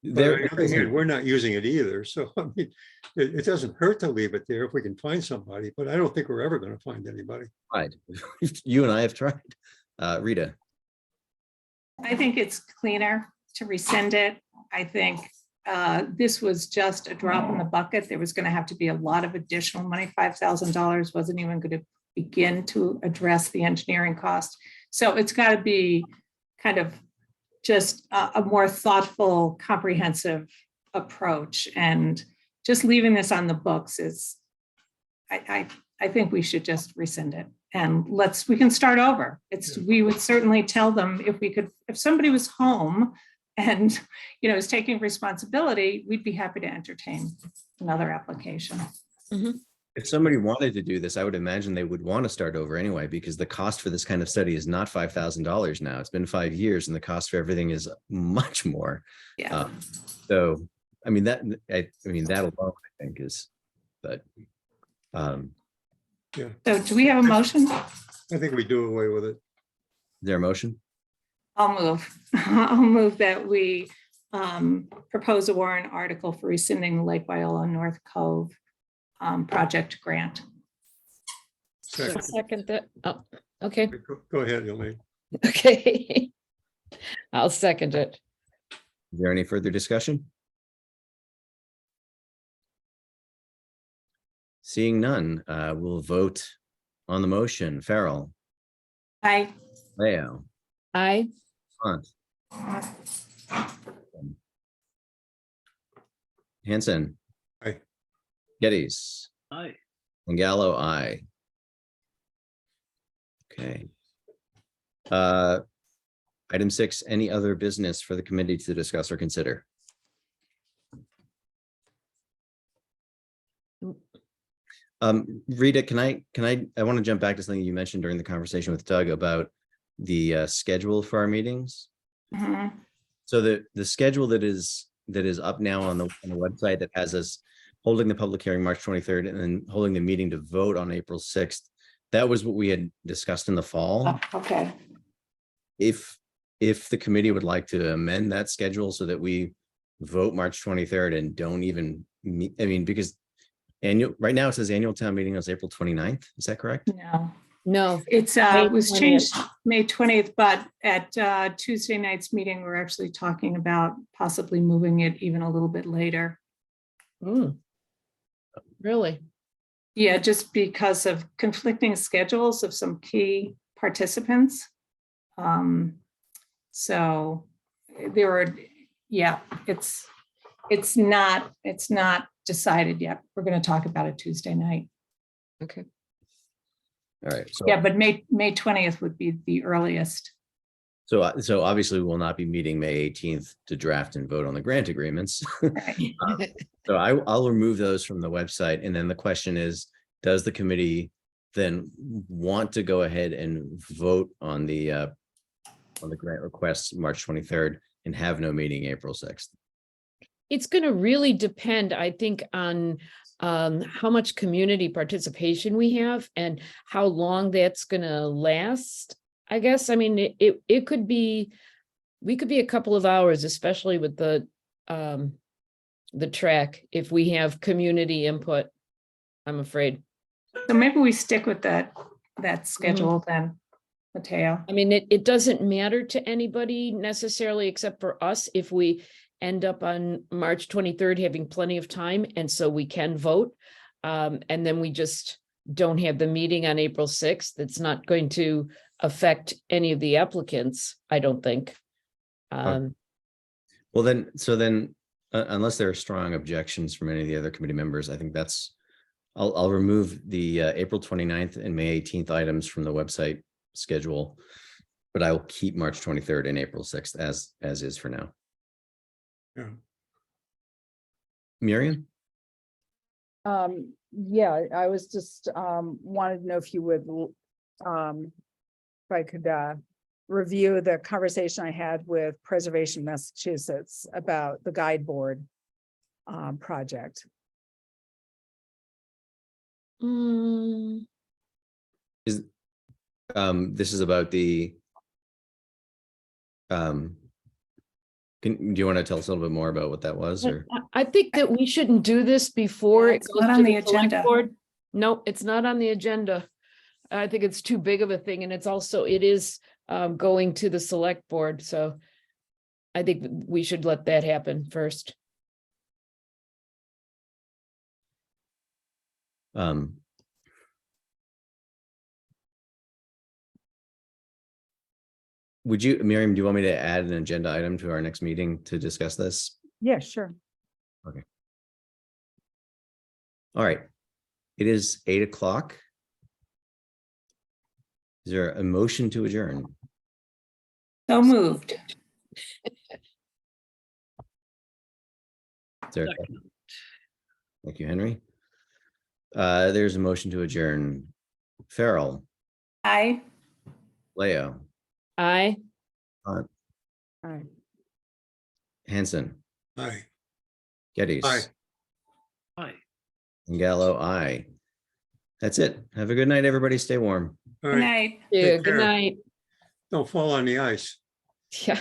But There, on the other hand, we're not using it either. So I mean, it doesn't hurt to leave it there if we can find somebody, but I don't think we're ever going to find anybody. tried. You and I have tried. Rita, I think it's cleaner to rescind it. I think this was just a drop in the bucket. There was going to have to be a lot of additional money. $5,000 wasn't even going to begin to address the engineering cost. So it's got to be kind of just a more thoughtful, comprehensive approach. And just leaving this on the books is, I think we should just rescind it. And we can start over. We would certainly tell them if somebody was home and, is taking responsibility, we'd be happy to entertain another application. if somebody wanted to do this, I would imagine they would want to start over anyway, because the cost for this kind of study is not $5,000 now. It's been 5 years and the cost for everything is much more. Yeah. So, I mean, that alone, I think is, but. Yeah, So do we have a motion? I think we do away with it. Is there a motion? I'll move that we propose a warrant article for rescinding the Lake Wyola North Cove project grant. Second. Second that. Oh, okay. Go ahead, Elaine. Okay. I'll second it. Is there any further discussion? Seeing none, we'll vote on the motion. Farrell, Aye. Leo, Aye. Hunt, Hanson. Aye. Geddes, Aye. and Gallo, aye. Okay. Item 6, any other business for the committee to discuss or consider? Rita, I want to jump back to something you mentioned during the conversation with Doug about the schedule for our meetings. Mhm. So the schedule that is up now on the website that has us holding the public hearing March 23rd and then holding the meeting to vote on April 6th. That was what we had discussed in the fall. Oh, okay. If the committee would like to amend that schedule so that we vote March 23rd and don't even meet, I mean, because right now it says annual town meeting is April 29th. Is that correct? No, It's May was 20th. changed May 20th, but at Tuesday night's meeting, we're actually talking about possibly moving it even a little bit later. Really? Yeah, just because of conflicting schedules of some key participants. So there are, yeah, it's not decided yet. We're going to talk about it Tuesday night. Okay. All right. So, Yeah, but May 20th would be the earliest. so obviously we will not be meeting May 18th to draft and vote on the grant agreements. Right. So I'll remove those from the website. And then the question is, does the committee then want to go ahead and vote on the grant requests March 23rd and have no meeting April 6th? It's going to really depend, I think, on how much community participation we have and how long that's going to last. I guess, I mean, it could be, we could be a couple of hours, especially with the track, if we have community input, I'm afraid. So maybe we stick with that schedule then, Mateo. I mean, it doesn't matter to anybody necessarily, except for us, if we end up on March 23rd having plenty of time, and so we can vote. And then we just don't have the meeting on April 6th. It's not going to affect any of the applicants, I don't think. Well, then, unless there are strong objections from any of the other committee members, I think I'll remove the April 29th and May 18th items from the website schedule, but I will keep March 23rd and April 6th as is for now. Yeah. Miriam? Yeah, I was just wanted to know if you would if I could review the conversation I had with Preservation Massachusetts about the guide board project. This is about the Do you want to tell us a little bit more about what that was, or? I think that we shouldn't do this before Yeah, it it's goes not to on the the select agenda. board. No, it's not on the agenda. I think it's too big of a thing, and it's also, it is going to the select board, so I think we should let that happen first. Would you, Miriam, do you want me to add an agenda item to our next meeting to discuss this? Yeah, sure. All right. It is 8 o'clock. Is there a motion to adjourn? So moved. Is there a second? Thank you, Henry. There's a motion to adjourn. Farrell, Aye. Leo, Aye. Hunt, Aye. Hanson, Aye. Geddes. Aye. Hi. And Gallo, aye. That's it. Have a good night, everybody. Stay warm. All Good right. night. Yeah, Take good care. night. Don't fall on the ice. Yeah.